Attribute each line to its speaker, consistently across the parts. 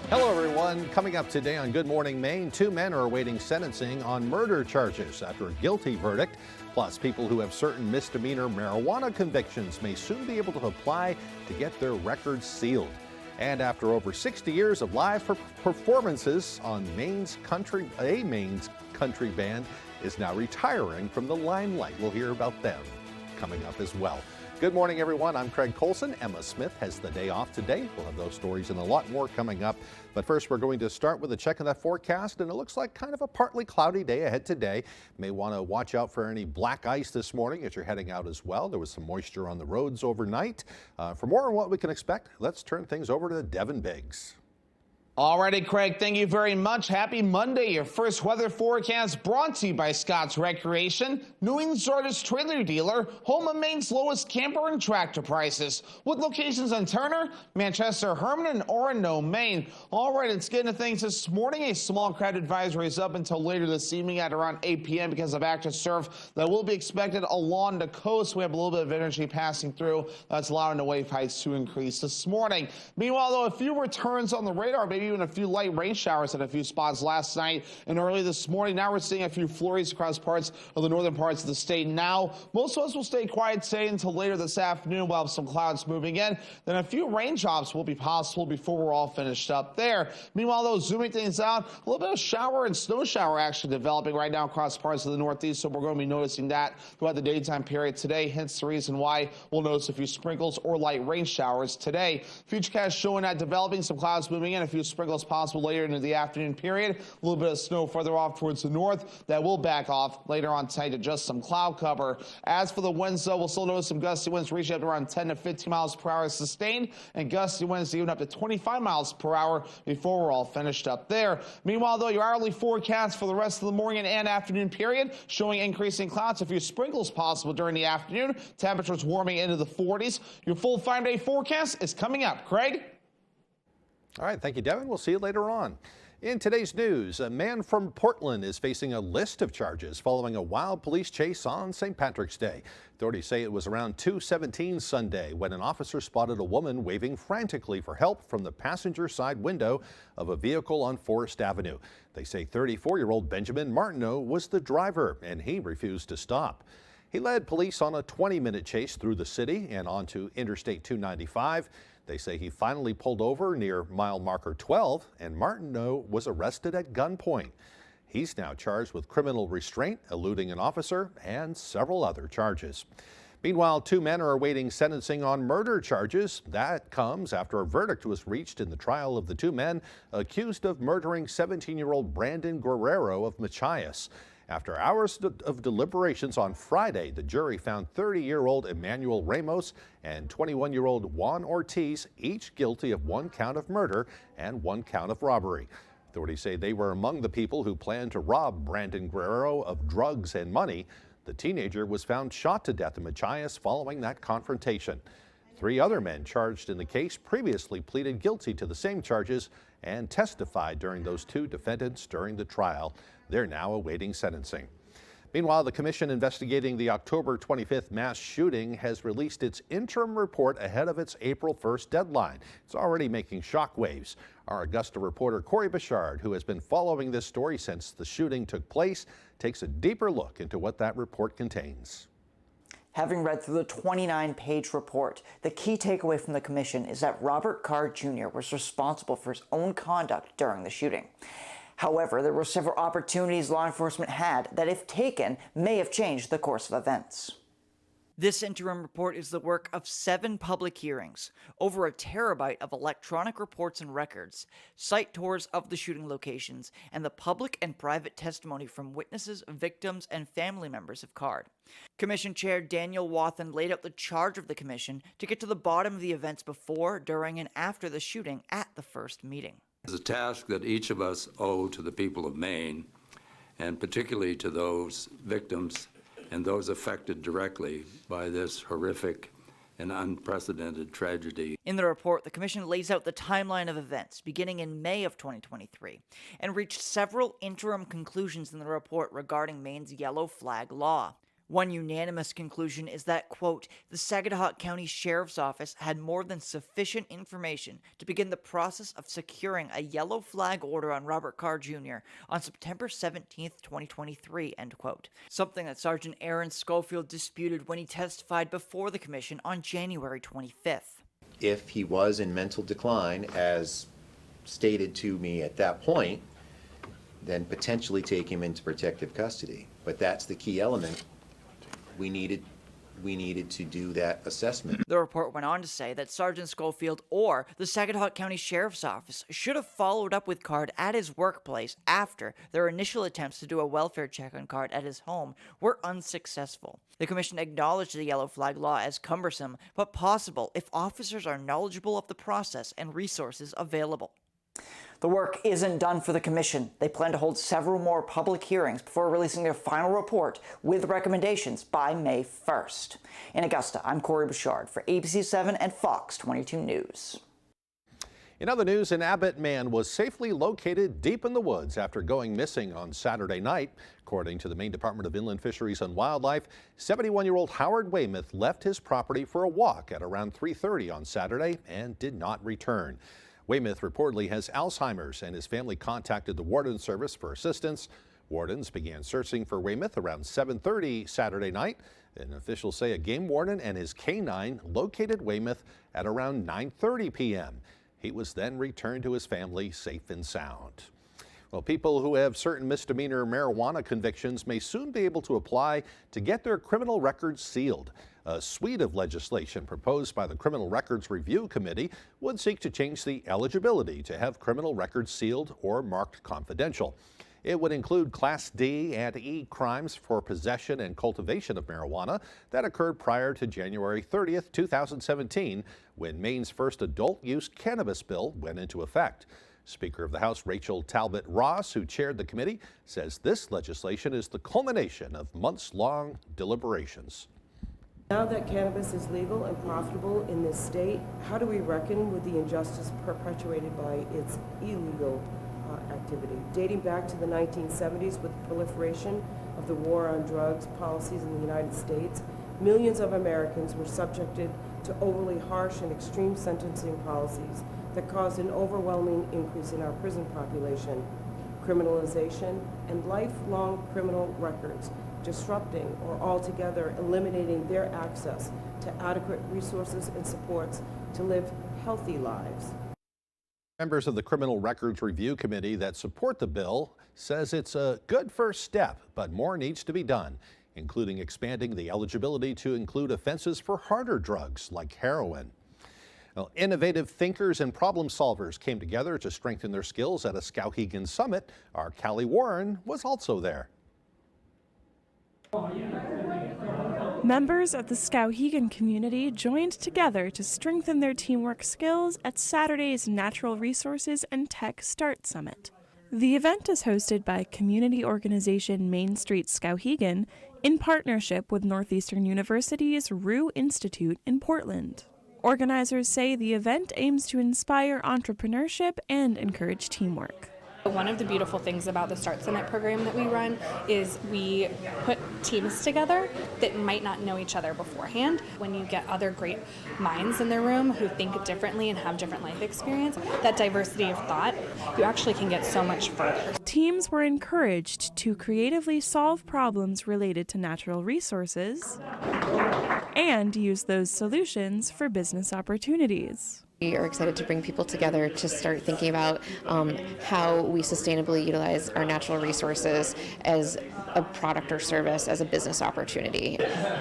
Speaker 1: Hello, everyone. Coming up today on Good Morning Maine, 2 men are awaiting sentencing on murder charges after a guilty verdict. Plus, people who have certain misdemeanor marijuana convictions may soon be able to apply to get their records sealed. And after over 60 years of live performances on Maine's country band is now retiring from the limelight. We'll hear about them coming up as well. Good morning, everyone. I'm Craig Colson. Emma Smith has the day off today. We'll have those stories and a lot more coming up. But first, we're going to start with a check of that forecast, and it looks like kind of a partly cloudy day ahead today. May want to watch out for any black ice this morning as you're heading out as well. There was some moisture on the roads overnight. For more on what we can expect, let's turn things over to Devin Biggs.
Speaker 2: Alrighty, Craig, thank you very much. Happy Monday. Your first weather forecast brought to you by Scott's Recreation, New England's largest trailer dealer, home of Maine's lowest camper and tractor prices, with locations in Turner, Manchester, Herman, and Orono, Maine. All right, let's get into things this morning. A small crowd advisory is up until later this evening at around 8 p.m. because of active surf that will be expected along the coast. We have a little bit of energy passing through. That's allowing the wave heights to increase this morning. Meanwhile, though, a few returns on the radar, maybe even a few light rain showers at a few spots last night and early this morning. Now we're seeing a few flurries across parts of the northern parts of the state. Now, most of us will stay quiet today until later this afternoon. We'll have some clouds moving in. Then a few raindrops will be possible before we're all finished up there. Meanwhile, though, zooming things out, a little bit of shower and snow shower action developing right now across parts of the northeast. So we're going to be noticing that throughout the daytime period today. Hence the reason why we'll notice a few sprinkles or light rain showers today. Futurecast showing that developing some clouds moving in, a few sprinkles possible later into the afternoon period. A little bit of snow further off towards the north. That will back off later on tonight to just some cloud cover. As for the winds, though, we'll still notice some gusty winds reaching up to around 10 to 15 miles per hour sustained, and gusty winds even up to 25 miles per hour before we're all finished up there. Meanwhile, though, your hourly forecast for the rest of the morning and afternoon period showing increasing clouds, a few sprinkles possible during the afternoon. Temperatures warming into the 40s. Your full 5-day forecast is coming up. Craig?
Speaker 1: All right, thank you, Devin. We'll see you later on. In today's news, a man from Portland is facing a list of charges following a wild police chase on St. Patrick's Day. Authorities say it was around 2:17 Sunday when an officer spotted a woman waving frantically for help from the passenger side window of a vehicle on Forest Avenue. They say 34-year-old Benjamin Martineau was the driver, and he refused to stop. He led police on a 20-minute chase through the city and onto Interstate 295. They say he finally pulled over near mile marker 12, and Martineau was arrested at gunpoint. He's now charged with criminal restraint, eluding an officer, and several other charges. Meanwhile, 2 men are awaiting sentencing on murder charges. That comes after a verdict was reached in the trial of the 2 men accused of murdering 17-year-old Brandon Guerrero of Machias. After hours of deliberations on Friday, the jury found 30-year-old Emmanuel Ramos and 21-year-old Juan Ortiz each guilty of 1 count of murder and 1 count of robbery. Authorities say they were among the people who planned to rob Brandon Guerrero of drugs and money. The teenager was found shot to death in Machias following that confrontation. 3 other men charged in the case previously pleaded guilty to the same charges and testified during those 2 defendants during the trial. They're now awaiting sentencing. Meanwhile, the commission investigating the October 25th mass shooting has released its interim report ahead of its April 1st deadline. It's already making shockwaves. Our Augusta reporter Corey Bichard, who has been following this story since the shooting took place, takes a deeper look into what that report contains.
Speaker 3: Having read through the 29-page report, the key takeaway from the commission is that Robert Carr Jr. was responsible for his own conduct during the shooting. However, there were several opportunities law enforcement had that, if taken, may have changed the course of events. This interim report is the work of 7 public hearings, over a terabyte of electronic reports and records, site tours of the shooting locations, and the public and private testimony from witnesses, victims, and family members of Card. Commission Chair Daniel Wathen laid out the charge of the commission to get to the bottom of the events before, during, and after the shooting at the first meeting.
Speaker 4: It's a task that each of us owe to the people of Maine, and particularly to those victims and those affected directly by this horrific and unprecedented tragedy.
Speaker 3: In the report, the commission lays out the timeline of events beginning in May of 2023 and reached several interim conclusions in the report regarding Maine's yellow flag law. One unanimous conclusion is that, quote, the Saginaw County Sheriff's Office had more than sufficient information to begin the process of securing a yellow flag order on Robert Carr Jr. on September 17, 2023, end quote. Something that Sergeant Aaron Schofield disputed when he testified before the commission on January 25th.
Speaker 5: If he was in mental decline, as stated to me at that point, then potentially take him into protective custody. But that's the key element. We needed to do that assessment.
Speaker 3: The report went on to say that Sergeant Schofield or the Saginaw County Sheriff's Office should have followed up with Card at his workplace after their initial attempts to do a welfare check on Card at his home were unsuccessful. The commission acknowledged the yellow flag law as cumbersome, but possible if officers are knowledgeable of the process and resources available. The work isn't done for the commission. They plan to hold several more public hearings before releasing their final report with recommendations by May 1st. In Augusta, I'm Corey Bouchard for ABC 7 and Fox 22 News.
Speaker 1: In other news, an Abbott man was safely located deep in the woods after going missing on Saturday night. According to the Maine Department of Inland Fisheries and Wildlife, 71-year-old Howard Weymouth left his property for a walk at around 3:30 on Saturday and did not return. Weymouth reportedly has Alzheimer's, and his family contacted the Warden Service for assistance. Wardens began searching for Weymouth around 7:30 Saturday night. And officials say a game warden and his K-9 located Weymouth at around 9:30 p.m. He was then returned to his family safe and sound. Well, people who have certain misdemeanor marijuana convictions may soon be able to apply to get their criminal records sealed. A suite of legislation proposed by the Criminal Records Review Committee would seek to change the eligibility to have criminal records sealed or marked confidential. It would include Class D and E crimes for possession and cultivation of marijuana that occurred prior to January 30th, 2017, when Maine's first adult-use cannabis bill went into effect. Speaker of the House Rachel Talbot Ross, who chaired the committee, says this legislation is the culmination of months-long deliberations.
Speaker 6: Now that cannabis is legal and profitable in this state, how do we reckon with the injustice perpetuated by its illegal activity? Dating back to the 1970s with the proliferation of the war on drugs policies in the United States, millions of Americans were subjected to overly harsh and extreme sentencing policies that caused an overwhelming increase in our prison population, criminalization, and lifelong criminal records, disrupting or altogether eliminating their access to adequate resources and supports to live healthy lives.
Speaker 1: Members of the Criminal Records Review Committee that support the bill says it's a good first step, but more needs to be done, including expanding the eligibility to include offenses for harder drugs like heroin. Well, innovative thinkers and problem solvers came together to strengthen their skills at a Skowhegan summit. Our Callie Warren was also there.
Speaker 7: Members of the Skowhegan community joined together to strengthen their teamwork skills at Saturday's Natural Resources and Tech Start Summit. The event is hosted by community organization Main Street Skowhegan in partnership with Northeastern University's Rue Institute in Portland. Organizers say the event aims to inspire entrepreneurship and encourage teamwork.
Speaker 8: One of the beautiful things about the Start Summit program that we run is we put teams together that might not know each other beforehand. When you get other great minds in the room who think differently and have different life experience, that diversity of thought, you actually can get so much further.
Speaker 7: Teams were encouraged to creatively solve problems related to natural resources and use those solutions for business opportunities.
Speaker 9: We are excited to bring people together to start thinking about how we sustainably utilize our natural resources as a product or service, as a business opportunity.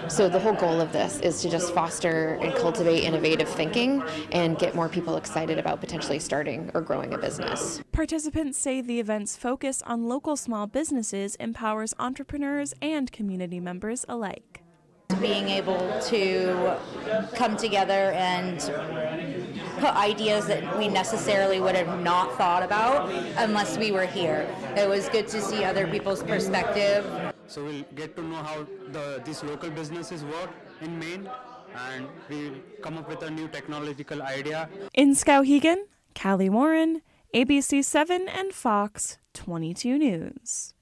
Speaker 9: So the whole goal of this is to just foster and cultivate innovative thinking and get more people excited about potentially starting or growing a business.
Speaker 7: Participants say the event's focus on local small businesses empowers entrepreneurs and community members alike.
Speaker 10: Being able to come together and put ideas that we necessarily would have not thought about unless we were here. It was good to see other people's perspective.
Speaker 11: So we'll get to know how these local businesses work in Maine, and we'll come up with a new technological idea.
Speaker 7: In Skowhegan, Callie Warren, ABC 7 and Fox 22 News.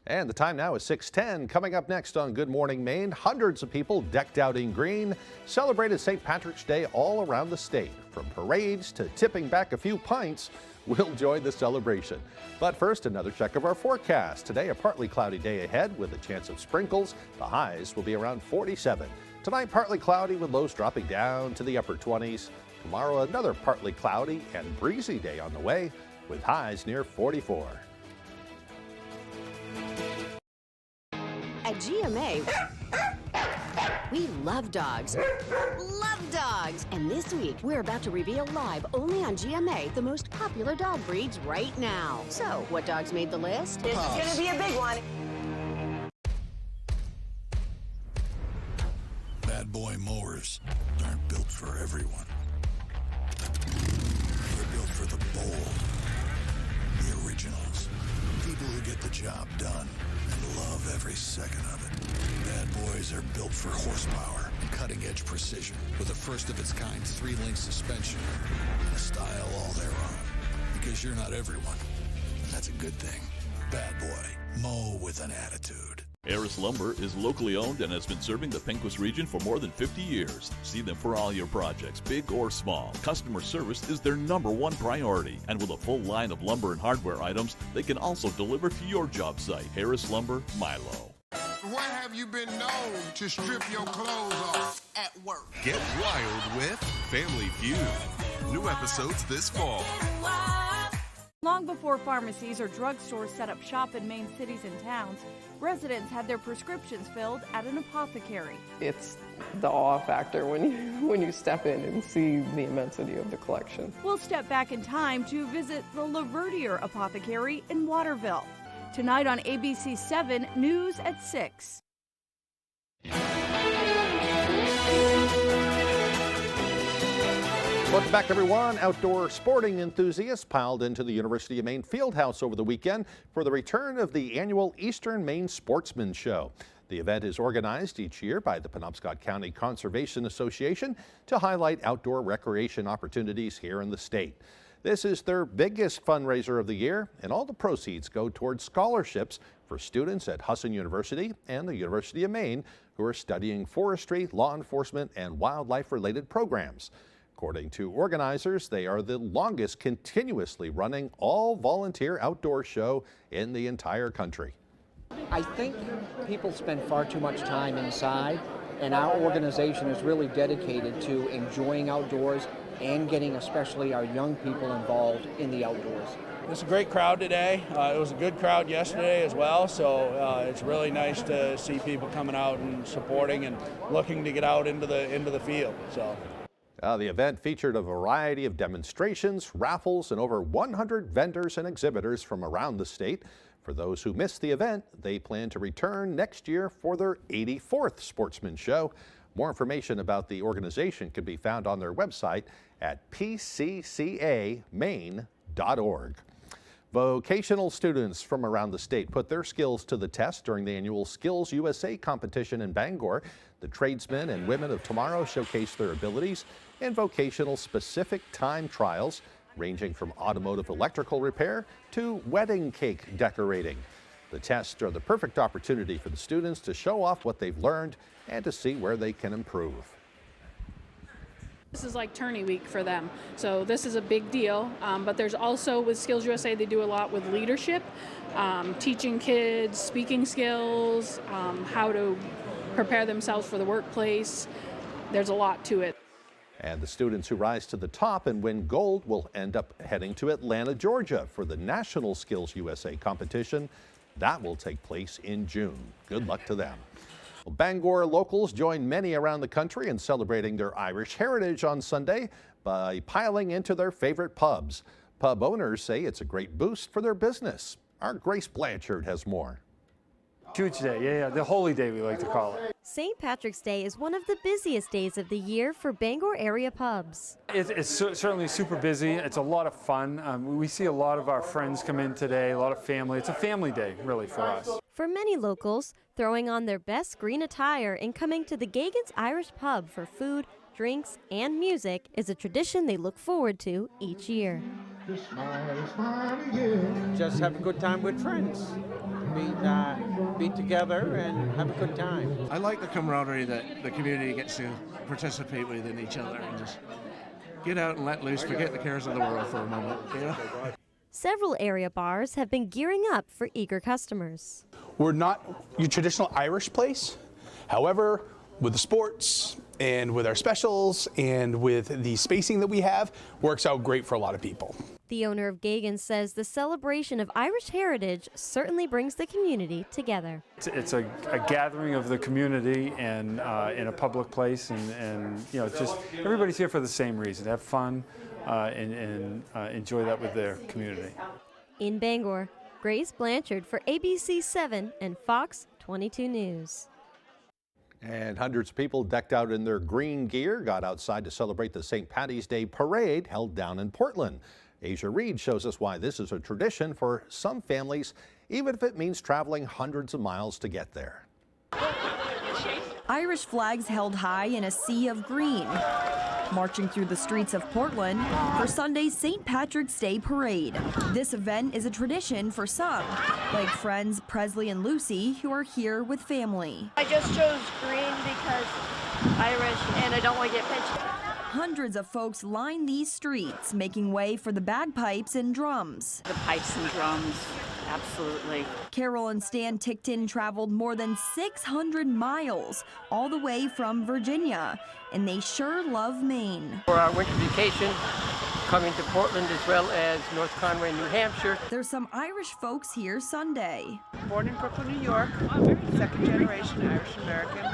Speaker 1: And the time now is 6:10. Coming up next on Good Morning Maine, hundreds of people decked out in green celebrated St. Patrick's Day all around the state. From parades to tipping back a few pints, we'll join the celebration. But first, another check of our forecast. Today, a partly cloudy day ahead with a chance of sprinkles. The highs will be around 47. Tonight, partly cloudy with lows dropping down to the upper 20s. Tomorrow, another partly cloudy and breezy day on the way with highs near 44.
Speaker 12: At GMA, we love dogs. Love dogs! And this week, we're about to reveal live only on GMA the most popular dog breeds right now. So, what dogs made the list?
Speaker 13: This is gonna be a big one.
Speaker 14: Bad boy mowers aren't built for everyone. They're built for the bold, the originals, people who get the job done and love every second of it. Bad boys are built for horsepower and cutting-edge precision with a first-of-its-kind 3-link suspension and a style all their own. Because you're not everyone, and that's a good thing. Bad boy, mow with an attitude.
Speaker 15: Harris Lumber is locally owned and has been serving the Pequot region for more than 50 years. See them for all your projects, big or small. Customer service is their #1 priority. And with a full line of lumber and hardware items, they can also deliver to your job site. Harris Lumber, Milo.
Speaker 16: Where have you been known to strip your clothes off? At work.
Speaker 17: Get wild with Family Feud. New episodes this fall.
Speaker 18: Long before pharmacies or drugstores set up shop in Maine cities and towns, residents had their prescriptions filled at an apothecary.
Speaker 19: It's the awe factor when you step in and see the immensity of the collection.
Speaker 18: We'll step back in time to visit the Laverdier Apothecary in Waterville. Tonight on ABC 7 News at 6.
Speaker 1: Welcome back, everyone. Outdoor sporting enthusiasts piled into the University of Maine Fieldhouse over the weekend for the return of the annual Eastern Maine Sportsman Show. The event is organized each year by the Penobscot County Conservation Association to highlight outdoor recreation opportunities here in the state. This is their biggest fundraiser of the year, and all the proceeds go towards scholarships for students at Husson University and the University of Maine who are studying forestry, law enforcement, and wildlife-related programs. According to organizers, they are the longest continuously running all-volunteer outdoor show in the entire country.
Speaker 20: I think people spend far too much time inside, and our organization is really dedicated to enjoying outdoors and getting especially our young people involved in the outdoors.
Speaker 21: It's a great crowd today. It was a good crowd yesterday as well, so it's really nice to see people coming out and supporting and looking to get out into the field. So.
Speaker 1: The event featured a variety of demonstrations, raffles, and over 100 vendors and exhibitors from around the state. For those who missed the event, they plan to return next year for their 84th Sportsman Show. More information about the organization can be found on their website at pccamaine.org. Vocational students from around the state put their skills to the test during the annual Skills USA competition in Bangor. The tradesmen and women of tomorrow showcase their abilities in vocational specific time trials, ranging from automotive electrical repair to wedding cake decorating. The tests are the perfect opportunity for the students to show off what they've learned and to see where they can improve.
Speaker 22: This is like tourney week for them, so this is a big deal, but there's also, with Skills USA, they do a lot with leadership, teaching kids speaking skills, how to prepare themselves for the workplace. There's a lot to it.
Speaker 1: And the students who rise to the top and win gold will end up heading to Atlanta, Georgia for the National Skills USA competition. That will take place in June. Good luck to them. Well, Bangor locals joined many around the country in celebrating their Irish heritage on Sunday by piling into their favorite pubs. Pub owners say it's a great boost for their business. Our Grace Blanchard has more.
Speaker 23: Huge day, yeah, the holy day we like to call it.
Speaker 24: St. Patrick's Day is one of the busiest days of the year for Bangor area pubs.
Speaker 23: It's certainly super busy. It's a lot of fun. We see a lot of our friends come in today, a lot of family. It's a family day, really, for us.
Speaker 24: For many locals, throwing on their best green attire and coming to the Gagan's Irish Pub for food, drinks, and music is a tradition they look forward to each year.
Speaker 25: Just have a good time with friends.
Speaker 2: be together and have a good time.
Speaker 4: I like the camaraderie that the community gets to participate with in each other and just get out and let loose, forget the cares of the world for a moment. You know?
Speaker 24: Several area bars have been gearing up for eager customers.
Speaker 5: We're not your traditional Irish place. However, with the sports and with our specials and with the spacing that we have, works out great for a lot of people.
Speaker 24: The owner of Gagan's says the celebration of Irish heritage certainly brings the community together.
Speaker 23: It's a gathering of the community and in a public place, and you know, it's just everybody's here for the same reason: have fun and enjoy that with their community.
Speaker 24: In Bangor, Grace Blanchard for ABC 7 and Fox 22 News.
Speaker 1: And hundreds of people decked out in their green gear got outside to celebrate the St. Paddy's Day parade held down in Portland. Asia Reed shows us why this is a tradition for some families, even if it means traveling hundreds of miles to get there.
Speaker 13: Irish flags held high in a sea of green, marching through the streets of Portland for Sunday's St. Patrick's Day parade. This event is a tradition for some, like friends Presley and Lucy, who are here with family.
Speaker 25: I just chose green because Irish and I don't want to get pinched.
Speaker 13: Hundreds of folks line these streets, making way for the bagpipes and drums.
Speaker 26: The pipes and drums, absolutely.
Speaker 13: Carol and Stan Tickton traveled more than 600 miles, all the way from Virginia, and they sure love Maine.
Speaker 2: For our winter vacation, coming to Portland as well as North Conway, New Hampshire.
Speaker 13: There's some Irish folks here Sunday.
Speaker 27: Born in Brooklyn, New York, second generation Irish American.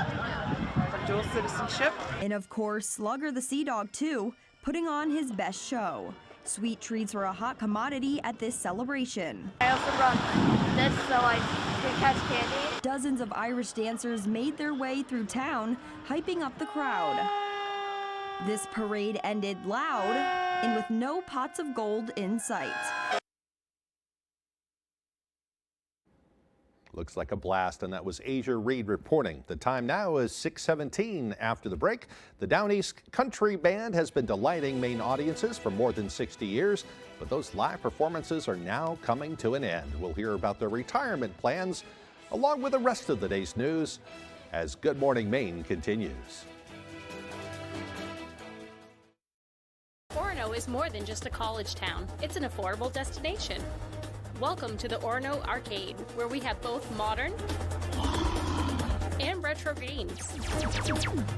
Speaker 27: Dual citizenship.
Speaker 13: And of course, Slugger the Sea Dog too, putting on his best show. Sweet treats were a hot commodity at this celebration.
Speaker 25: I also brought this so I can catch candy.
Speaker 13: Dozens of Irish dancers made their way through town, hyping up the crowd. This parade ended loud and with no pots of gold in sight.
Speaker 1: Looks like a blast, and that was Asia Reed reporting. The time now is 6:17 after the break. The Down East Country Band has been delighting Maine audiences for more than 60 years, but those live performances are now coming to an end. We'll hear about their retirement plans, along with the rest of the day's news, as Good Morning Maine continues.
Speaker 28: Orono is more than just a college town. It's an affordable destination. Welcome to the Orono Arcade, where we have both modern and retro games.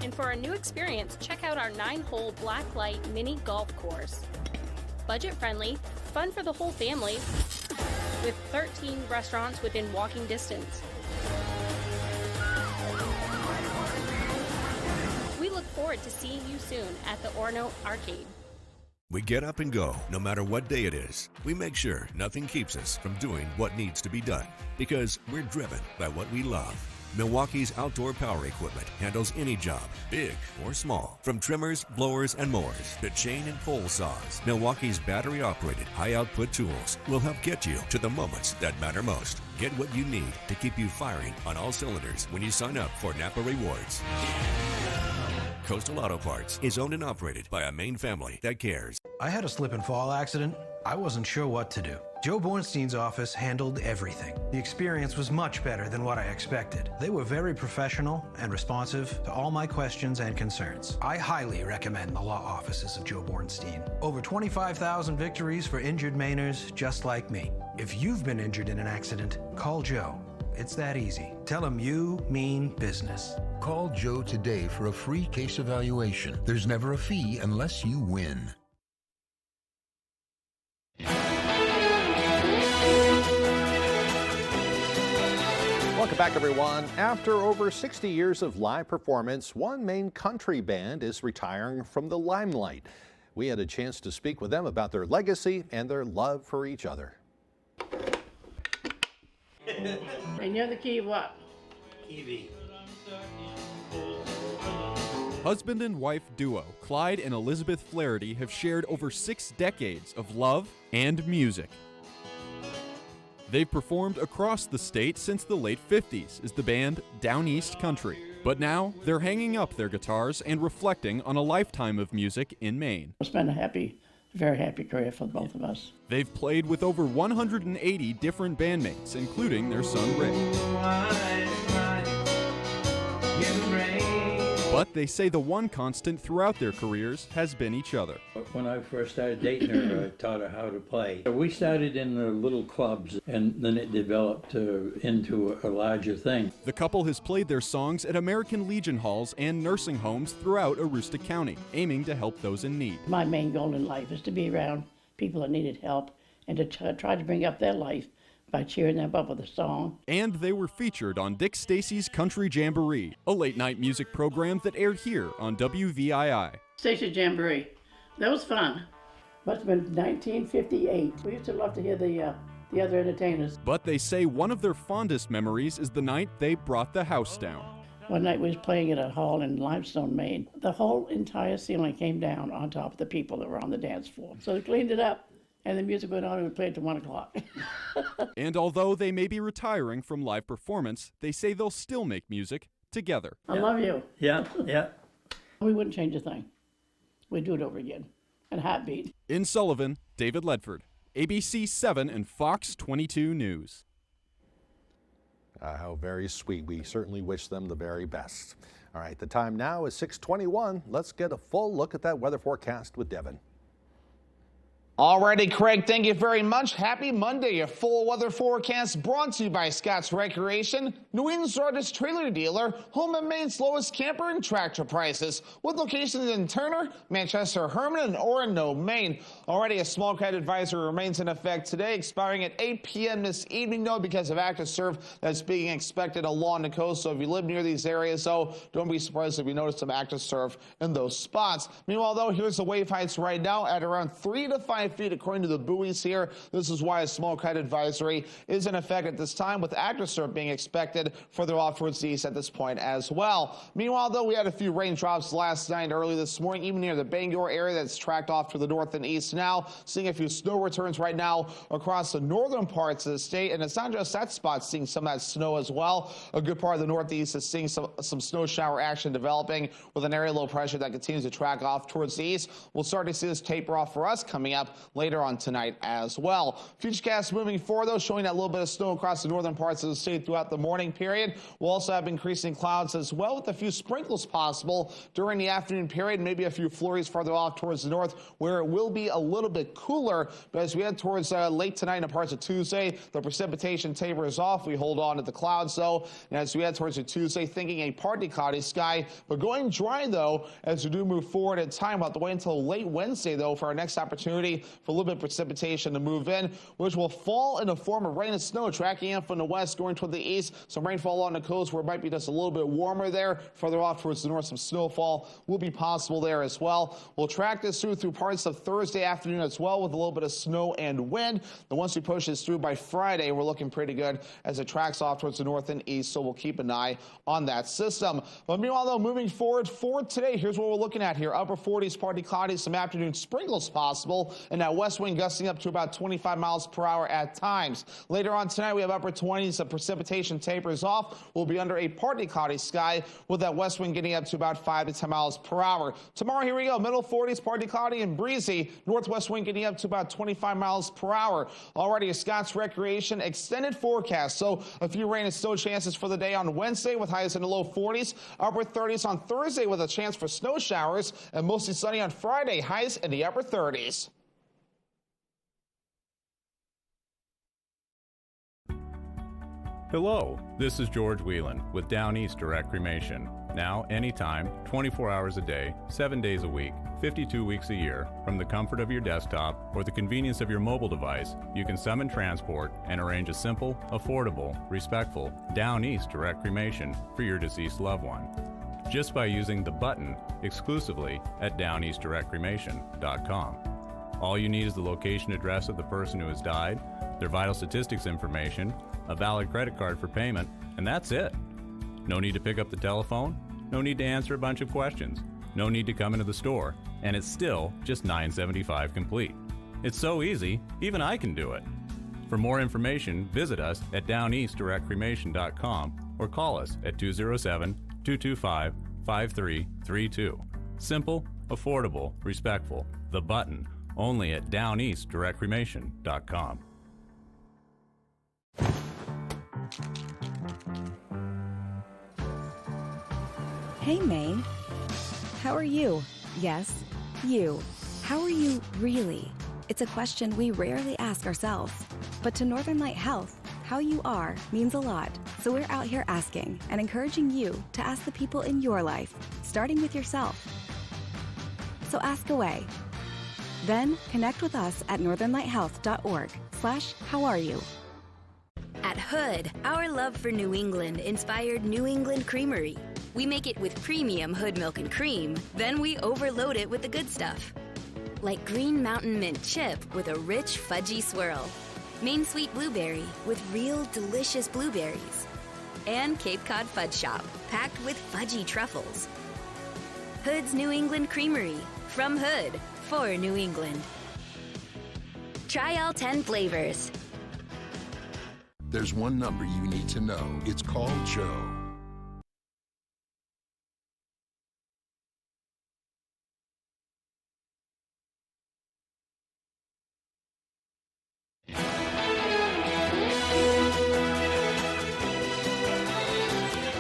Speaker 28: And for a new experience, check out our 9-hole blacklight mini golf course. Budget-friendly, fun for the whole family, with 13 restaurants within walking distance. We look forward to seeing you soon at the Orono Arcade.
Speaker 29: We get up and go, no matter what day it is. We make sure nothing keeps us from doing what needs to be done, because we're driven by what we love. Milwaukee's outdoor power equipment handles any job, big or small. From trimmers, blowers, and mowers to chain and pole saws, Milwaukee's battery-operated, high-output tools will help get you to the moments that matter most. Get what you need to keep you firing on all cylinders when you sign up for Napa Rewards. Coastal Auto Parts is owned and operated by a Maine family that cares.
Speaker 30: I had a slip and fall accident. I wasn't sure what to do. Joe Bornstein's office handled everything. The experience was much better than what I expected. They were very professional and responsive to all my questions and concerns. I highly recommend the law offices of Joe Bornstein. Over 25,000 victories for injured Mainers just like me. If you've been injured in an accident, call Joe. It's that easy. Tell him you mean business.
Speaker 14: Call Joe today for a free case evaluation. There's never a fee unless you win.
Speaker 1: Welcome back, everyone. After over 60 years of live performance, one Maine country band is retiring from the limelight. We had a chance to speak with them about their legacy and their love for each other.
Speaker 27: And you're the key of what?
Speaker 31: Evie.
Speaker 32: Husband and wife duo Clyde and Elizabeth Flaherty have shared over 6 decades of love and music. They've performed across the state since the late 50s as the band Down East Country. But now they're hanging up their guitars and reflecting on a lifetime of music in Maine.
Speaker 27: It's been a happy
Speaker 3: very happy career for both of us.
Speaker 32: They've played with over 180 different bandmates, including their son Rick. But they say the one constant throughout their careers has been each other.
Speaker 6: When I first started dating her, I taught her how to play. We started in the little clubs, and then it developed into a larger thing.
Speaker 32: The couple has played their songs at American Legion halls and nursing homes throughout Aroostook County, aiming to help those in need.
Speaker 3: My main goal in life is to be around people that needed help and to try to bring up their life by cheering them up with a song.
Speaker 32: And they were featured on Dick Stacy's Country Jamboree, a late-night music program that aired here on WVII.
Speaker 3: Stacy Jamboree. That was fun. Must have been 1958. We used to love to hear the other entertainers.
Speaker 32: But they say one of their fondest memories is the night they brought the house down.
Speaker 3: One night we was playing at a hall in Limestone, Maine. The whole entire ceiling came down on top of the people that were on the dance floor. So they cleaned it up. And the music went on and we played till 1 o'clock.
Speaker 32: And although they may be retiring from live performance, they say they'll still make music together.
Speaker 3: I love you.
Speaker 6: Yeah.
Speaker 3: We wouldn't change a thing. We'd do it over again. And heartbeat.
Speaker 32: In Sullivan, David Ledford, ABC 7 and Fox 22 News.
Speaker 1: How very sweet. We certainly wish them the very best. All right, the time now is 6:21. Let's get a full look at that weather forecast with Devin.
Speaker 7: Alrighty, Craig, thank you very much. Happy Monday. A full weather forecast brought to you by Scott's Recreation, New England's largest trailer dealer, home and Maine's lowest camper and tractor prices, with locations in Turner, Manchester, Herman, and Orono, Maine. Already, a small cloud advisory remains in effect today, expiring at 8 p.m. this evening, though, because of active surf that's being expected along the coast. So if you live near these areas, though, don't be surprised if you notice some active surf in those spots. Meanwhile, though, here's the wave heights right now at around 3 to 5 feet according to the buoys here. This is why a small kite advisory is in effect at this time, with active surf being expected further off towards the east at this point as well. Meanwhile, though, we had a few raindrops last night and early this morning, even near the Bangor area that's tracked off to the north and east now. Seeing a few snow returns right now across the northern parts of the state, and it's not just that spot seeing some of that snow as well. A good part of the northeast is seeing some snow shower action developing with an area low pressure that continues to track off towards the east. We'll start to see this taper off for us coming up later on tonight as well. Futurecast moving forward, though, showing that little bit of snow across the northern parts of the state throughout the morning period. We'll also have increasing clouds as well, with a few sprinkles possible during the afternoon period, maybe a few flurries farther off towards the north, where it will be a little bit cooler. But as we head towards late tonight and parts of Tuesday, the precipitation tapers off. We hold on to the clouds, though, and as we head towards the Tuesday, thinking a partly cloudy sky, but going dry, though, as we do move forward in time. We'll have to wait until late Wednesday, though, for our next opportunity for a little bit of precipitation to move in, which will fall in the form of rain and snow, tracking in from the west, going toward the east. Some rainfall on the coast where it might be just a little bit warmer there. Further off towards the north, some snowfall will be possible there as well. We'll track this through parts of Thursday afternoon as well, with a little bit of snow and wind. Then once we push this through by Friday, we're looking pretty good as it tracks off towards the north and east, so we'll keep an eye on that system. But meanwhile, though, moving forward for today, here's what we're looking at here. Upper 40s, partly cloudy, some afternoon sprinkles possible, and that west wind gusting up to about 25 miles per hour at times. Later on tonight, we have upper 20s. The precipitation tapers off. We'll be under a partly cloudy sky, with that west wind getting up to about 5 to 10 miles per hour. Tomorrow, here we go. Middle 40s, partly cloudy and breezy. Northwest wind getting up to about 25 miles per hour. Already a Scott's Recreation extended forecast. So a few rain and snow chances for the day on Wednesday, with highs in the low 40s. Upper 30s on Thursday with a chance for snow showers, and mostly sunny on Friday. Highs in the upper 30s.
Speaker 8: Hello, this is George Whelan with Down East Direct Cremation. Now, anytime, 24 hours a day, 7 days a week, 52 weeks a year, from the comfort of your desktop or the convenience of your mobile device, you can summon transport and arrange a simple, affordable, respectful Down East Direct Cremation for your deceased loved one, just by using the button exclusively at downeastdirectcremation.com. All you need is the location address of the person who has died, their vital statistics information, a valid credit card for payment, and that's it. No need to pick up the telephone, no need to answer a bunch of questions, no need to come into the store, and it's still just $9.75 complete. It's so easy, even I can do it. For more information, visit us at downeastdirectcremation.com or call us at 207-225-5332. Simple, affordable, respectful. The button. only at downeastdirectcremation.com.
Speaker 9: Hey, May. How are you? Yes, you. How are you really? It's a question we rarely ask ourselves. But to Northern Light Health, how you are means a lot. So we're out here asking and encouraging you to ask the people in your life, starting with yourself. So ask away. Then connect with us at northernlighthealth.org/howareyou.
Speaker 10: At Hood, our love for New England inspired New England Creamery. We make it with premium Hood milk and cream, then we overload it with the good stuff. Like Green Mountain Mint Chip with a rich fudgy swirl. Maine Sweet Blueberry with real delicious blueberries. And Cape Cod Fudge Shop, packed with fudgy truffles. Hood's New England Creamery, from Hood, for New England. Try all 10 flavors.
Speaker 14: There's one number you need to know. It's called Joe.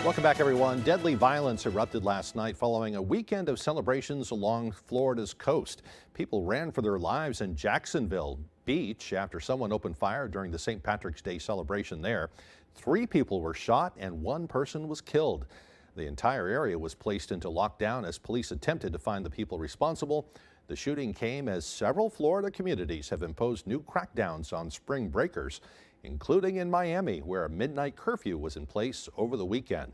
Speaker 1: Welcome back, everyone. Deadly violence erupted last night following a weekend of celebrations along Florida's coast. People ran for their lives in Jacksonville Beach after someone opened fire during the St. Patrick's Day celebration there. 3 people were shot and 1 person was killed. The entire area was placed into lockdown as police attempted to find the people responsible. The shooting came as several Florida communities have imposed new crackdowns on spring breakers, including in Miami, where a midnight curfew was in place over the weekend.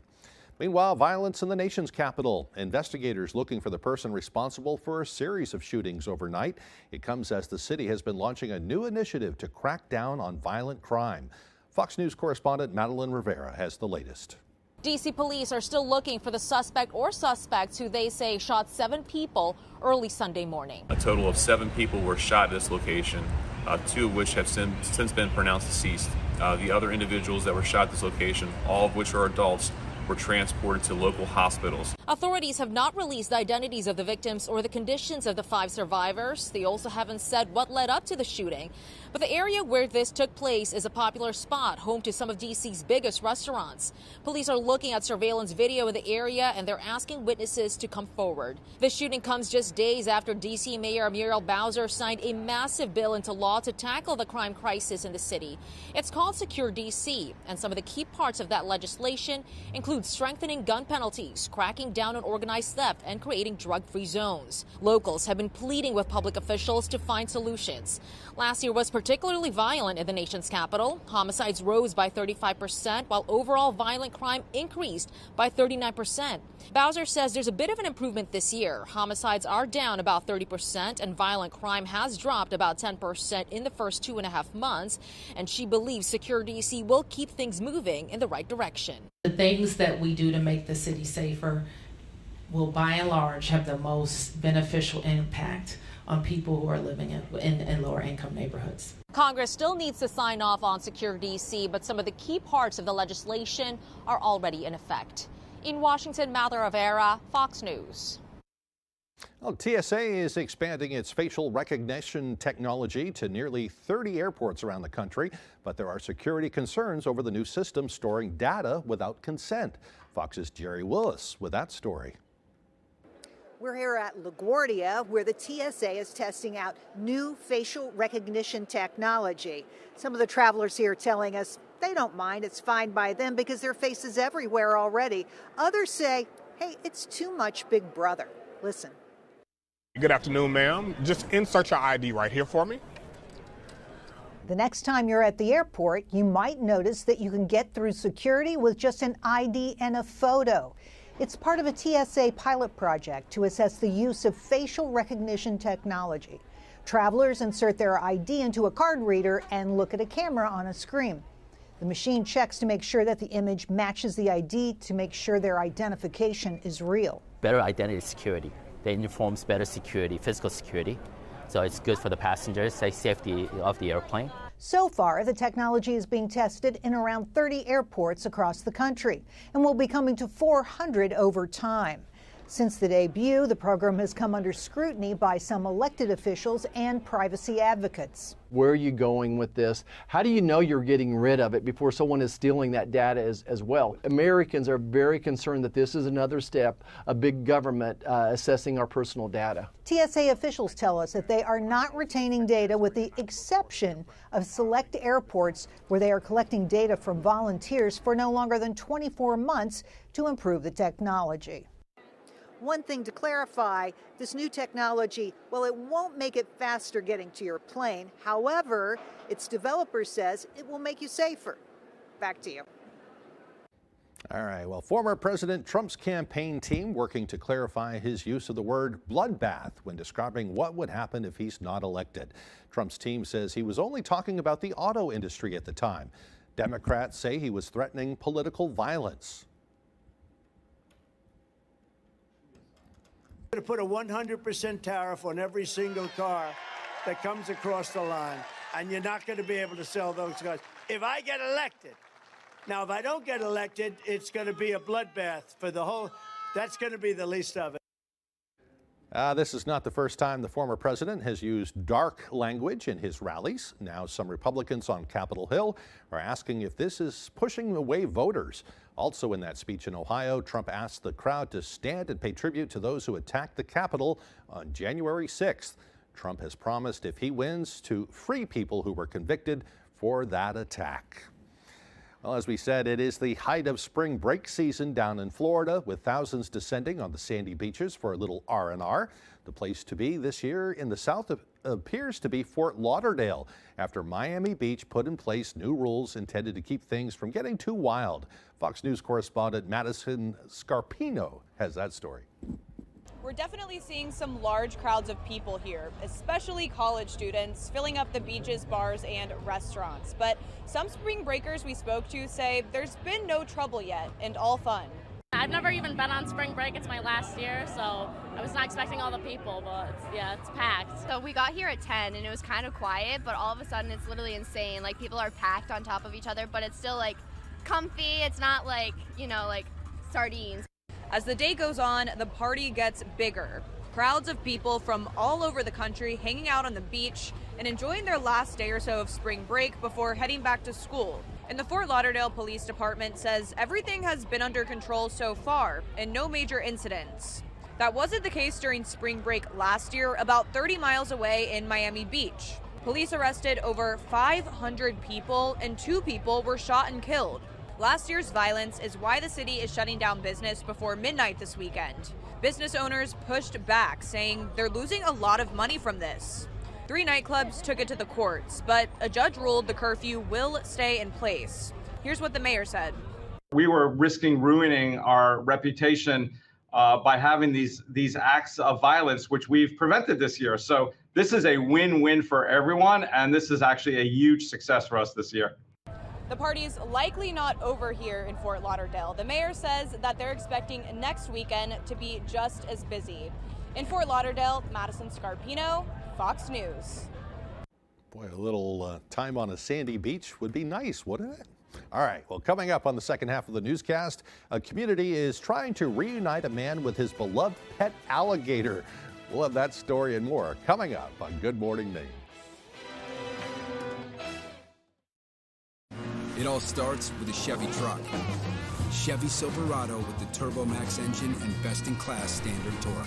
Speaker 1: Meanwhile, violence in the nation's capital. Investigators looking for the person responsible for a series of shootings overnight. It comes as the city has been launching a new initiative to crack down on violent crime. Fox News correspondent Madeline Rivera has the latest.
Speaker 11: D.C. police are still looking for the suspect or suspects who they say shot 7 people early Sunday morning.
Speaker 12: A total of 7 people were shot at this location, 2 of which have since been pronounced deceased. The other individuals that were shot at this location, all of which are adults, were transported to local hospitals.
Speaker 11: Authorities have not released the identities of the victims or the conditions of the 5 survivors. They also haven't said what led up to the shooting. But the area where this took place is a popular spot, home to some of D.C.'s biggest restaurants. Police are looking at surveillance video in the area, and they're asking witnesses to come forward. The shooting comes just days after D.C. Mayor Muriel Bowser signed a massive bill into law to tackle the crime crisis in the city. It's called Secure D.C., and some of the key parts of that legislation include strengthening gun penalties, cracking down on organized theft, and creating drug-free zones. Locals have been pleading with public officials to find solutions. Last year was particularly violent in the nation's capital. Homicides rose by 35%, while overall violent crime increased by 39%. Bowser says there's a bit of an improvement this year. Homicides are down about 30%, and violent crime has dropped about 10% in the first 2.5 months. And she believes Secure D.C. will keep things moving in the right direction.
Speaker 15: The things that we do to make the city safer will, by and large, have the most beneficial impact on people who are living in lower income neighborhoods.
Speaker 11: Congress still needs to sign off on Secure D.C., but some of the key parts of the legislation are already in effect. In Washington, Madeline Rivera, Fox News.
Speaker 1: Well, TSA is expanding its facial recognition technology to nearly 30 airports around the country, but there are security concerns over the new system storing data without consent. Fox's Jerry Willis with that story.
Speaker 16: We're here at LaGuardia, where the TSA is testing out new facial recognition technology. Some of the travelers here telling us they don't mind. It's fine by them because their face is everywhere already. Others say, hey, it's too much Big Brother. Listen.
Speaker 17: Good afternoon, ma'am. Just insert your ID right here for me.
Speaker 16: The next time you're at the airport, you might notice that you can get through security with just an ID and a photo. It's part of a TSA pilot project to assess the use of facial recognition technology. Travelers insert their ID into a card reader and look at a camera on a screen. The machine checks to make sure that the image matches the ID to make sure their identification is real.
Speaker 18: Better identity security. That informs better security, physical security. So it's good for the passengers, safety of the airplane.
Speaker 16: So far, the technology is being tested in around 30 airports across the country and will be coming to 400 over time. Since the debut, the program has come under scrutiny by some elected officials and privacy advocates.
Speaker 2: Where are you going with this? How do you know you're getting rid of it before someone is stealing that data as well? Americans are very concerned that this is another step of big government assessing our personal data.
Speaker 16: TSA officials tell us that they are not retaining data with the exception of select airports where they are collecting data from volunteers for no longer than 24 months to improve the technology. One thing to clarify, this new technology, well, it won't make it faster getting to your plane. However, its developer says it will make you safer. Back to you.
Speaker 1: All right, well, former President Trump's campaign team working to clarify his use of the word bloodbath when describing what would happen if he's not elected. Trump's team says he was only talking about the auto industry at the time. Democrats say he was threatening political violence.
Speaker 4: To put a 100% tariff on every single car that comes across the line, and you're not going to be able to sell those cars if I get elected. Now, if I don't get elected, it's going to be a bloodbath for the whole. That's going to be the least of it.
Speaker 1: This is not the first time the former president has used dark language in his rallies. Now some Republicans on Capitol Hill are asking if this is pushing away voters. Also in that speech in Ohio, Trump asked the crowd to stand and pay tribute to those who attacked the Capitol on January 6th. Trump has promised if he wins to free people who were convicted for that attack. Well, as we said, it is the height of spring break season down in Florida, with thousands descending on the sandy beaches for a little R&R. The place to be this year in the south appears to be Fort Lauderdale, after Miami Beach put in place new rules intended to keep things from getting too wild. Fox News correspondent Madison Scarpino has that story.
Speaker 5: We're definitely seeing some large crowds of people here, especially college students, filling up the beaches, bars, and restaurants. But some spring breakers we spoke to say there's been no trouble yet and all fun.
Speaker 19: I've never even been on spring break. It's my last year, so I was not expecting all the people, but it's packed.
Speaker 20: So we got here at 10 and it was kind of quiet, but all of a sudden it's literally insane. Like, people are packed on top of each other, but it's still like comfy. It's not like, you know, like sardines.
Speaker 5: As the day goes on, the party gets bigger. Crowds of people from all over the country hanging out on the beach and enjoying their last day or so of spring break before heading back to school. And the Fort Lauderdale Police Department says everything has been under control so far and no major incidents. That wasn't the case during spring break last year, about 30 miles away in Miami Beach. Police arrested over 500 people and 2 people were shot and killed. Last year's violence is why the city is shutting down business before midnight this weekend. Business owners pushed back, saying they're losing a lot of money from this. 3 nightclubs took it to the courts, but a judge ruled the curfew will stay in place. Here's what the mayor said.
Speaker 21: We were risking ruining our reputation by having these acts of violence, which we've prevented this year. So this is a win-win for everyone, and this is actually a huge success for us this year.
Speaker 5: The party's likely not over here in Fort Lauderdale. The mayor says that they're expecting next weekend to be just as busy. In Fort Lauderdale, Madison Scarpino, Fox News.
Speaker 1: Boy, a little time on a sandy beach would be nice, wouldn't it? All right, well, coming up on the second half of the newscast, a community is trying to reunite a man with his beloved pet alligator. We'll have that story and more coming up on Good Morning Maine.
Speaker 22: It all starts with a Chevy truck. Chevy Silverado with the Turbo Max engine and best-in-class standard torque.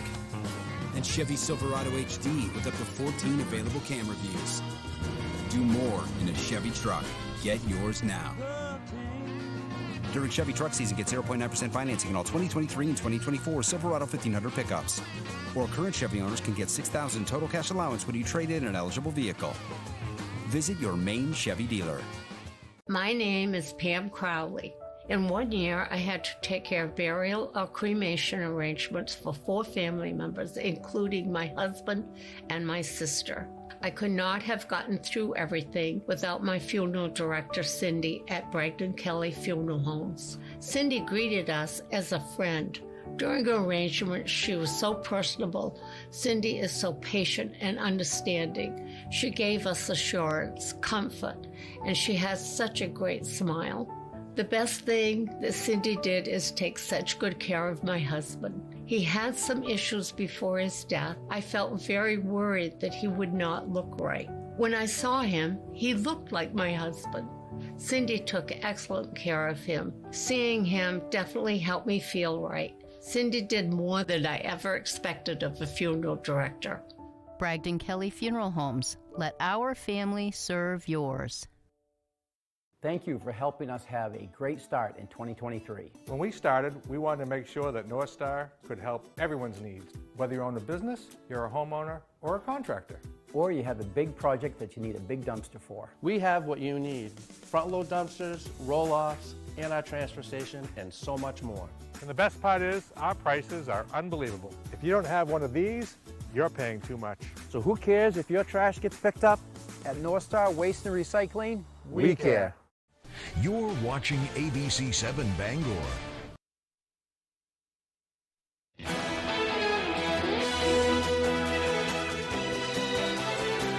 Speaker 22: And Chevy Silverado HD with up to 14 available camera views. Do more in a Chevy truck. Get yours now.
Speaker 23: During Chevy truck season, get 0.9% financing on all 2023 and 2024 Silverado 1500 pickups. Or current Chevy owners can get $6,000 total cash allowance when you trade in an eligible vehicle. Visit your Maine Chevy dealer.
Speaker 24: My name is Pam Crowley. In 1 year, I had to take care of burial or cremation arrangements for 4 family members, including my husband and my sister. I could not have gotten through everything without my funeral director, Cindy, at Bragdon Kelly Funeral Homes. Cindy greeted us as a friend. During her arrangement, she was so personable. Cindy is so patient and understanding. She gave us assurance, comfort, and she has such a great smile. The best thing that Cindy did is take such good care of my husband. He had some issues before his death. I felt very worried that he would not look right. When I saw him, he looked like my husband. Cindy took excellent care of him. Seeing him definitely helped me feel right. Cindy did more than I ever expected of a funeral director.
Speaker 3: Bragdon Kelly Funeral Homes. Let our family serve yours.
Speaker 6: Thank you for helping us have a great start in 2023.
Speaker 7: When we started, we wanted to make sure that North Star could help everyone's needs, whether you own a business, you're a homeowner, or a contractor.
Speaker 6: Or you have a big project that you need a big dumpster for.
Speaker 13: We have what you need: front-load dumpsters, roll-offs, and our transfer station, and so much more.
Speaker 7: And the best part is, our prices are unbelievable. If you don't have one of these, you're paying too much.
Speaker 6: So who cares if your trash gets picked up? At North Star Waste and Recycling, we care.
Speaker 14: You're watching ABC 7 Bangor.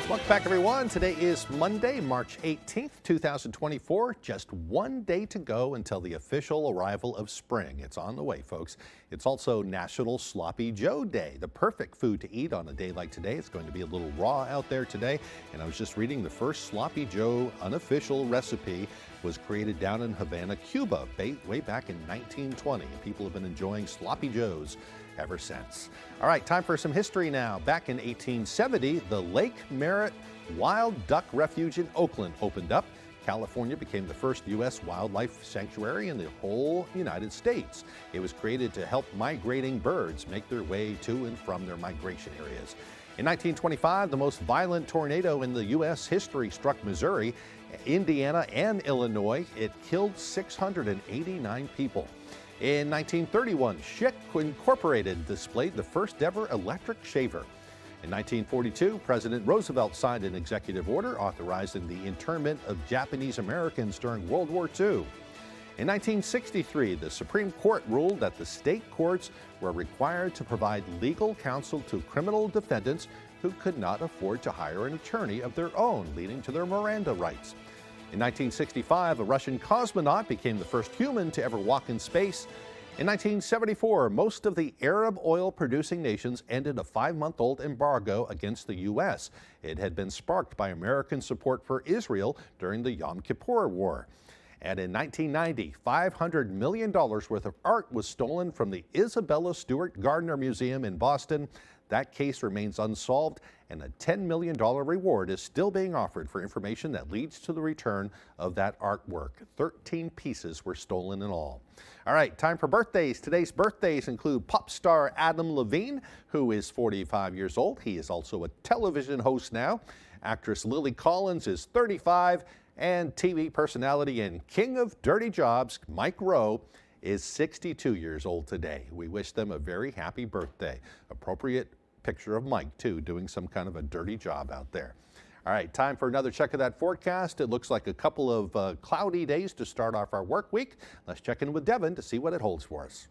Speaker 1: Welcome back, everyone. Today is Monday, March 18th, 2024. Just one day to go until the official arrival of spring. It's on the way, folks. It's also National Sloppy Joe Day, the perfect food to eat on a day like today. It's going to be a little raw out there today. And I was just reading the first Sloppy Joe unofficial recipe was created down in Havana, Cuba, way back in 1920. And people have been enjoying Sloppy Joes ever since. All right, time for some history now. Back in 1870, the Lake Merritt Wild Duck Refuge in Oakland opened up. California became the first U.S. wildlife sanctuary in the whole United States. It was created to help migrating birds make their way to and from their migration areas. In 1925, the most violent tornado in the U.S. history struck Missouri, Indiana, and Illinois. It killed 689 people. In 1931, Schick Incorporated displayed the first ever electric shaver. In 1942, President Roosevelt signed an executive order authorizing the internment of Japanese Americans during World War II. In 1963, the Supreme Court ruled that the state courts were required to provide legal counsel to criminal defendants who could not afford to hire an attorney of their own, leading to their Miranda rights. In 1965, a Russian cosmonaut became the first human to ever walk in space. In 1974, most of the Arab oil-producing nations ended a 5-month-old embargo against the U.S. It had been sparked by American support for Israel during the Yom Kippur War. And in 1990, $500 million worth of art was stolen from the Isabella Stewart Gardner Museum in Boston. That case remains unsolved, and a $10 million reward is still being offered for information that leads to the return of that artwork. 13 pieces were stolen in all. All right, time for birthdays. Today's birthdays include pop star Adam Levine, who is 45 years old. He is also a television host now. Actress Lily Collins is 35, and TV personality and king of dirty jobs, Mike Rowe, is 62 years old today. We wish them a very happy birthday. Appropriate picture of Mike, too, doing some kind of a dirty job out there. All right, time for another check of that forecast. It looks like a couple of cloudy days to start off our work week. Let's check in with Devin to see what it holds for us.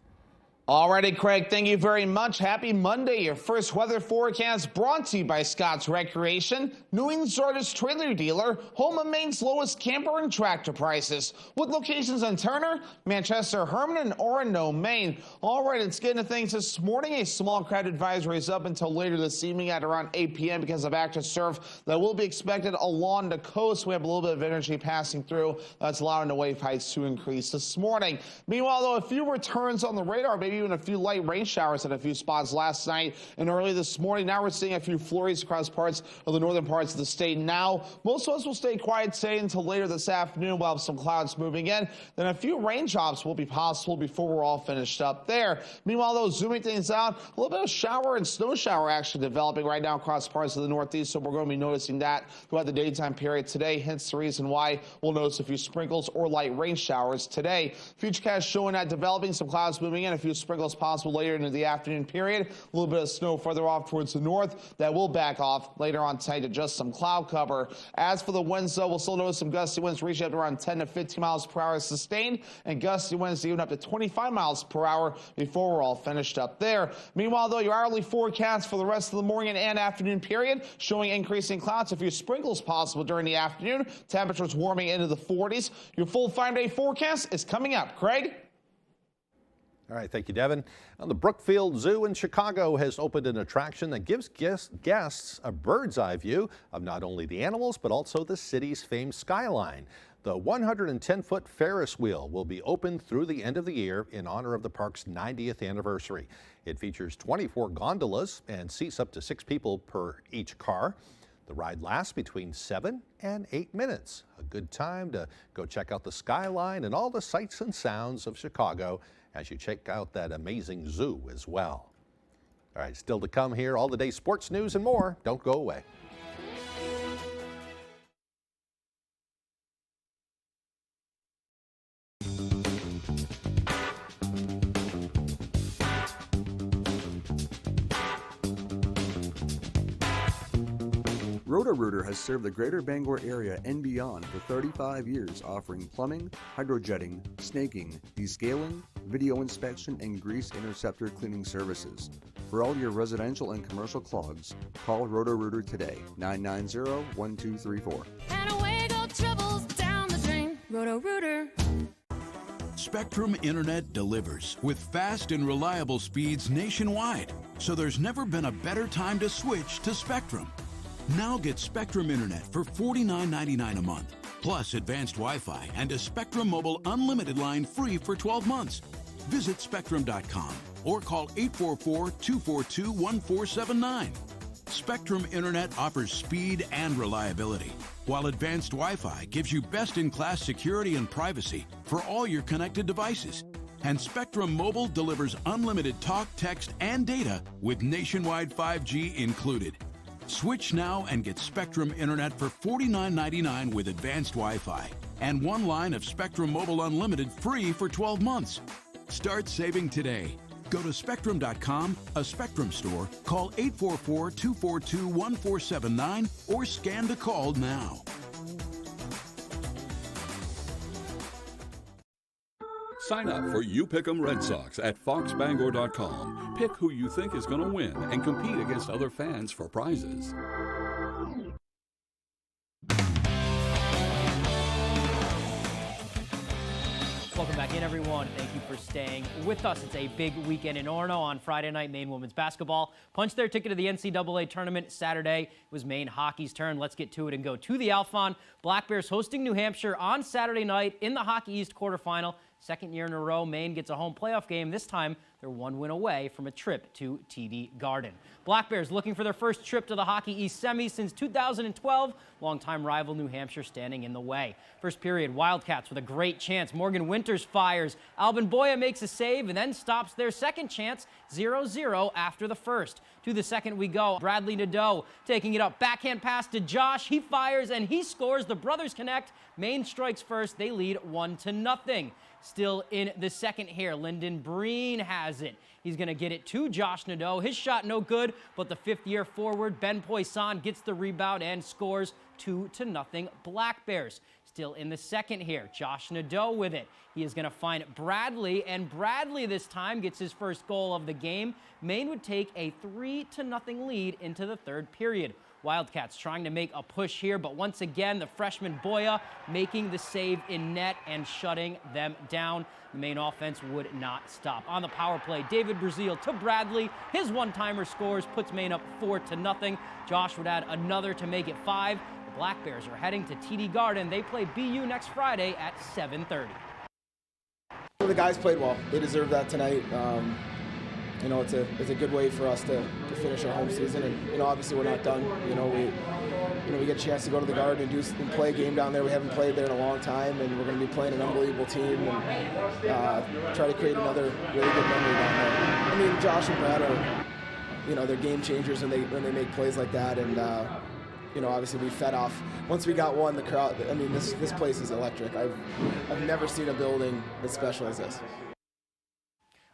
Speaker 25: Alrighty, Craig, thank you very much. Happy Monday. Your first weather forecast brought to you by Scott's Recreation, New England's largest trailer dealer, home of Maine's lowest camper and tractor prices, with locations in Turner, Manchester, Herman, and Orono, Maine. All right, let's get into things this morning. A small crowd advisory is up until later this evening at around 8 p.m. because of active surf that will be expected along the coast. We have a little bit of energy passing through. That's allowing the wave heights to increase this morning. Meanwhile, though, a few returns on the radar, maybe even a few light rain showers at a few spots last night and early this morning. Now we're seeing a few flurries across parts of the northern parts of the state. Now, most of us will stay quiet today until later this afternoon. We'll have some clouds moving in. Then a few raindrops will be possible before we're all finished up there. Meanwhile, though, zooming things out, a little bit of shower and snow shower action developing right now across parts of the northeast. So we're going to be noticing that throughout the daytime period today. Hence the reason why we'll notice a few sprinkles or light rain showers today. Futurecast showing that developing some clouds moving in, a few sprinkles possible later into the afternoon period. A little bit of snow further off towards the north. That will back off later on tonight to just some cloud cover. As for the winds, though, we'll still notice some gusty winds reaching up to around 10 to 15 miles per hour sustained, and gusty winds even up to 25 miles per hour before we're all finished up there. Meanwhile, though, your hourly forecast for the rest of the morning and afternoon period showing increasing clouds, a few sprinkles possible during the afternoon. Temperatures warming into the 40s. Your full 5-day forecast is coming up. Craig?
Speaker 1: All right, thank you, Devin. The Brookfield Zoo in Chicago has opened an attraction that gives guests a bird's eye view of not only the animals, but also the city's famed skyline. The 110-foot Ferris wheel will be open through the end of the year in honor of the park's 90th anniversary. It features 24 gondolas and seats up to 6 people per each car. The ride lasts between 7 and 8 minutes. A good time to go check out the skyline and all the sights and sounds of Chicago as you check out that amazing zoo as well. All right, still to come here, all the day's sports news and more. Don't go away.
Speaker 8: Roto-Rooter has served the greater Bangor area and beyond for 35 years, offering plumbing, hydrojetting, snaking, descaling, video inspection, and grease interceptor cleaning services. For all your residential and commercial clogs, call Roto-Rooter today, 990-1234.
Speaker 9: And away go troubles down the drain. Roto-Rooter.
Speaker 10: Spectrum Internet delivers with fast and reliable speeds nationwide, so there's never been a better time to switch to Spectrum. Now get Spectrum Internet for $49.99 a month, plus advanced Wi-Fi and a Spectrum Mobile Unlimited line free for 12 months. Visit Spectrum.com or call 844-242-1479. Spectrum Internet offers speed and reliability, while advanced Wi-Fi gives you best-in-class security and privacy for all your connected devices. And Spectrum Mobile delivers unlimited talk, text, and data with nationwide 5G included. Switch now and get Spectrum Internet for $49.99 with advanced Wi-Fi and one line of Spectrum Mobile Unlimited free for 12 months. Start saving today. Go to Spectrum.com, a Spectrum store, call 844-242-1479, or scan the call now.
Speaker 12: Sign up for You Pick 'em Red Sox at foxbangor.com. Pick who you think is going to win and compete against other fans for prizes.
Speaker 15: Welcome back in, everyone. Thank you for staying with us. It's a big weekend in Orono. On Friday night, Maine women's basketball punched their ticket to the NCAA tournament. Saturday, it was Maine hockey's turn. Let's get to it and go to the Alphon. Black Bears hosting New Hampshire on Saturday night in the Hockey East quarterfinal. Second year in a row, Maine gets a home playoff game. This time, they're one win away from a trip to TD Garden. Black Bears looking for their first trip to the Hockey East semis since 2012. Longtime rival New Hampshire standing in the way. First period, Wildcats with a great chance. Morgan Winters fires. Albin Boya makes a save and then stops their second chance, 0-0 after the first. To the second we go. Bradley Nadeau taking it up. Backhand pass to Josh. He fires and he scores. The brothers connect. Maine strikes first. They lead 1-0. Still in the second here, Lyndon Breen has it. He's going to get it to Josh Nadeau. His shot no good, but the fifth-year forward, Ben Poisson, gets the rebound and scores 2-0 Black Bears. Still in the second here, Josh Nadeau with it. He is going to find Bradley, and Bradley this time gets his first goal of the game. Maine would take a 3-0 lead into the third period. Wildcats trying to make a push here, but once again, the freshman Boya making the save in net and shutting them down. The Maine offense would not stop. On the power play, David Brazil to Bradley. His one-timer scores, puts Maine up 4-0. Josh would add another to make it 5. The Black Bears are heading to TD Garden. They play BU next Friday at 7:30.
Speaker 26: The guys played well. They deserve that tonight. You know, it's a good way for us to finish our home season, and you know, obviously we're not done. We get a chance to go to the Garden and play a game down there. We haven't played there in a long time, and we're going to be playing an unbelievable team and try to create another really good memory down there. I mean, Josh and Brad are, they're game changers when they make plays like that, and obviously we fed off. Once we got one, the crowd. I mean, this place is electric. I've never seen a building as special as this.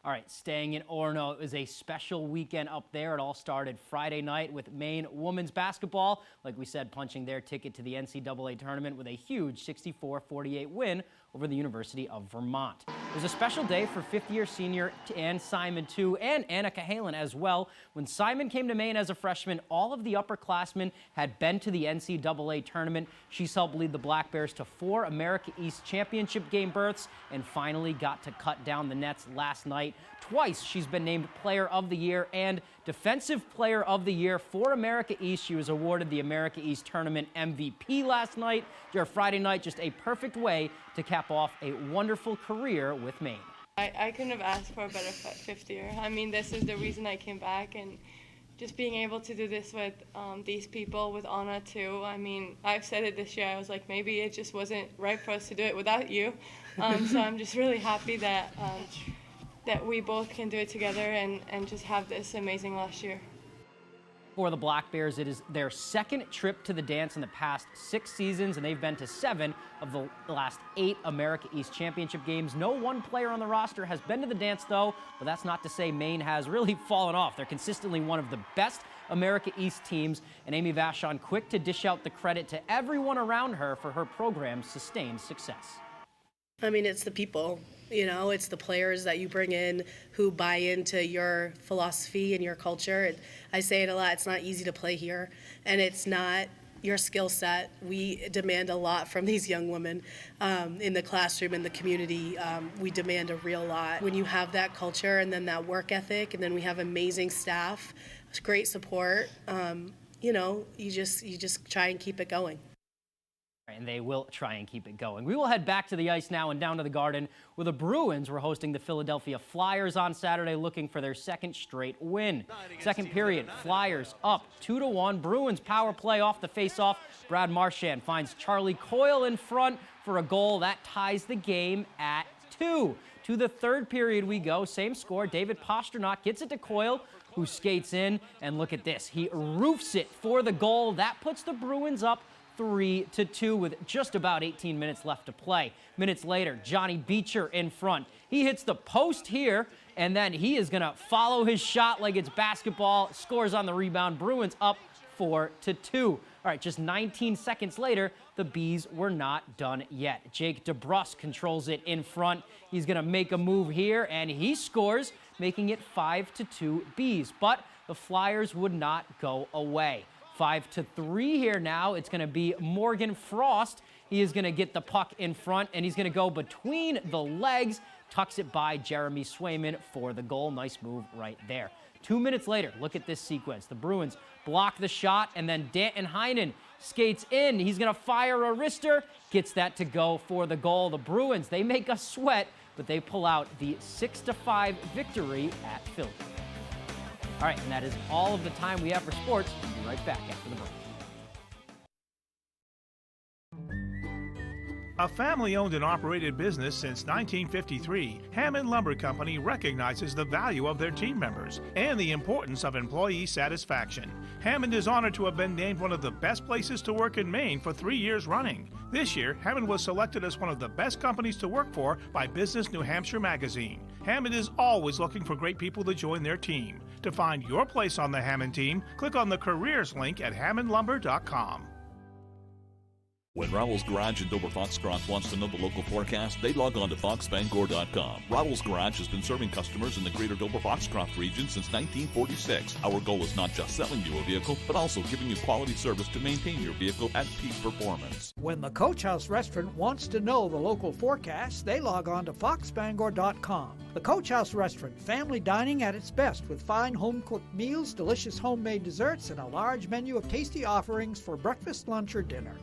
Speaker 15: All right, staying in Orono, it was a special weekend up there. It all started Friday night with Maine women's basketball, like we said, punching their ticket to the NCAA tournament with a huge 64-48 win over the University of Vermont. It was a special day for fifth-year senior Ann Simon, too, and Annika Halen as well. When Simon came to Maine as a freshman, all of the upperclassmen had been to the NCAA tournament. She's helped lead the Black Bears to 4 America East Championship game berths and finally got to cut down the nets last night. Twice she's been named Player of the Year and Defensive Player of the Year for America East. She was awarded the America East Tournament MVP last night, or Friday night. Just a perfect way to cap off a wonderful career with Maine.
Speaker 2: I couldn't have asked for a better fifth year. I mean, this is the reason I came back, and just being able to do this with these people, with Anna too. I mean, I've said it this year. I was like, maybe it just wasn't right for us to do it without you. So I'm just really happy that that we both can do it together and just have this amazing last year.
Speaker 15: For the Black Bears, it is their second trip to the dance in the past 6 seasons, and they've been to 7 of the last 8 America East Championship games. No one player on the roster has been to the dance, though, but that's not to say Maine has really fallen off. They're consistently one of the best America East teams, and Amy Vachon quick to dish out the credit to everyone around her for her program's sustained success.
Speaker 4: I mean, it's the people, you know, it's the players that you bring in who buy into your philosophy and your culture. I say it a lot, it's not easy to play here, and it's not your skill set. We demand a lot from these young women in the classroom, in the community. We demand a real lot. When you have that culture and then that work ethic, and then we have amazing staff, great support, you know, you just try and keep it going.
Speaker 15: And they will try and keep it going. We will head back to the ice now and down to the Garden, where the Bruins were hosting the Philadelphia Flyers on Saturday, looking for their second straight win. Second period, Flyers up 2-1. Bruins power play off the faceoff. Brad Marchand finds Charlie Coyle in front for a goal that ties the game at 2. To the third period we go. Same score. David Pastrnak gets it to Coyle, who skates in, and look at this. He roofs it for the goal. That puts the Bruins up 3-2 with just about 18 minutes left to play. Minutes later, Johnny Beecher in front. He hits the post here, and then he is going to follow his shot like it's basketball, scores on the rebound. Bruins up 4-2. All right, just 19 seconds later, the Bees were not done yet. Jake DeBrusk controls it in front. He's going to make a move here, and he scores, making it 5-2 Bees. But the Flyers would not go away. 5-3 here now. It's going to be Morgan Frost. He is going to get the puck in front, and he's going to go between the legs, tucks it by Jeremy Swayman for the goal. Nice move right there. 2 minutes later, look at this sequence. The Bruins block the shot, and then Danton Heinen skates in. He's going to fire a wrister, gets that to go for the goal. The Bruins, they make us sweat, but they pull out the 6-5 victory at Philly. All right, and that is all of the time we have for sports. We'll be right back after the break.
Speaker 11: A family-owned and operated business since 1953, Hammond Lumber Company recognizes the value of their team members and the importance of employee satisfaction. Hammond is honored to have been named one of the best places to work in Maine for 3 years running. This year, Hammond was selected as one of the best companies to work for by Business New Hampshire magazine. Hammond is always looking for great people to join their team. To find your place on the Hammond team, click on the careers link at hammondlumber.com.
Speaker 16: When Rowell's Garage in Dover Foxcroft wants to know the local forecast, they log on to foxbangor.com. Rowell's Garage has been serving customers in the greater Dover Foxcroft region since 1946. Our goal is not just selling you a vehicle, but also giving you quality service to maintain your vehicle at peak performance.
Speaker 17: When the Coach House Restaurant wants to know the local forecast, they log on to foxbangor.com. The Coach House Restaurant, family dining at its best with fine home-cooked meals, delicious homemade desserts, and a large menu of tasty offerings for breakfast, lunch, or dinner.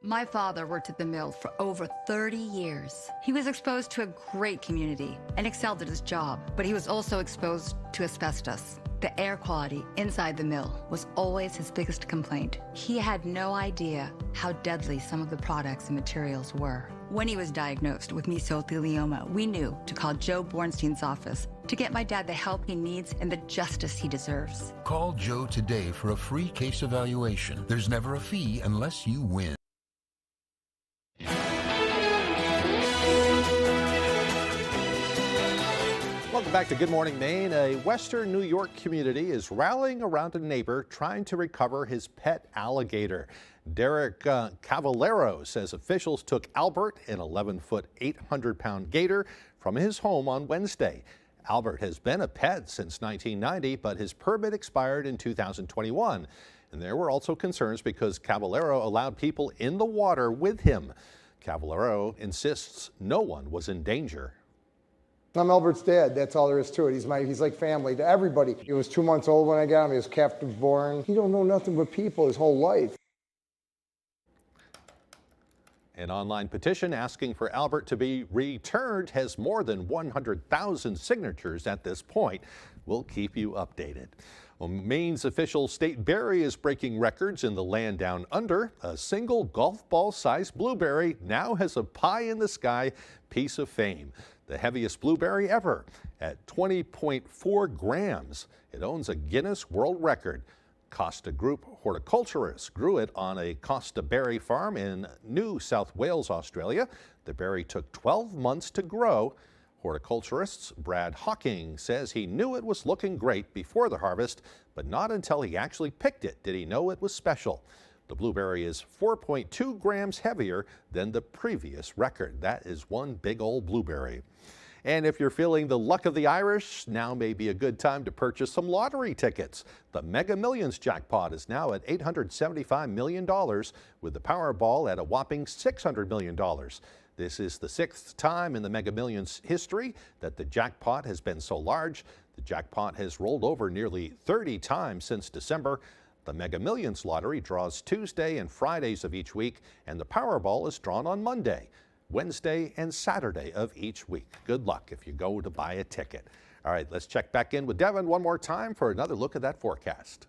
Speaker 18: My father worked at the mill for over 30 years. He was exposed to a great community and excelled at his job, but he was also exposed to asbestos. The air quality inside the mill was always his biggest complaint. He had no idea how deadly some of the products and materials were. When he was diagnosed with mesothelioma, we knew to call Joe Bornstein's office to get my dad the help he needs and the justice he deserves.
Speaker 27: Call Joe today for a free case evaluation. There's never a fee unless you win.
Speaker 1: Welcome back to Good Morning Maine. A Western New York community is rallying around a neighbor trying to recover his pet alligator. Derek Cavallero says officials took Albert, an 11-foot, 800-pound gator, from his home on Wednesday. Albert has been a pet since 1990, but his permit expired in 2021. And there were also concerns because Cavallero allowed people in the water with him. Cavallero insists no one was in danger.
Speaker 5: I'm Albert's dad. That's all there is to it. He's like family to everybody. He was 2 months old when I got him. He was captive born. He don't know nothing but people his whole life.
Speaker 1: An online petition asking for Albert to be returned has more than 100,000 signatures at this point. We'll keep you updated. Well, Maine's official state berry is breaking records in the land down under. A single golf ball-sized blueberry now has a pie-in-the-sky piece of fame. The heaviest blueberry ever at 20.4 grams. It owns a Guinness World Record. Costa Group horticulturists grew it on a Costa berry farm in New South Wales, Australia. The berry took 12 months to grow. Horticulturist Brad Hawking says he knew it was looking great before the harvest, but not until he actually picked it did he know it was special. The blueberry is 4.2 grams heavier than the previous record. That is one big old blueberry. And if you're feeling the luck of the Irish, now may be a good time to purchase some lottery tickets. The Mega Millions jackpot is now at $875 million, with the Powerball at a whopping $600 million. This is the 6th time in the Mega Millions history that the jackpot has been so large. The jackpot has rolled over nearly 30 times since December. The Mega Millions lottery draws Tuesday and Fridays of each week, and the Powerball is drawn on Monday, Wednesday, and Saturday of each week. Good luck if you go to buy a ticket. All right, let's check back in with Devin one more time for another look at that forecast.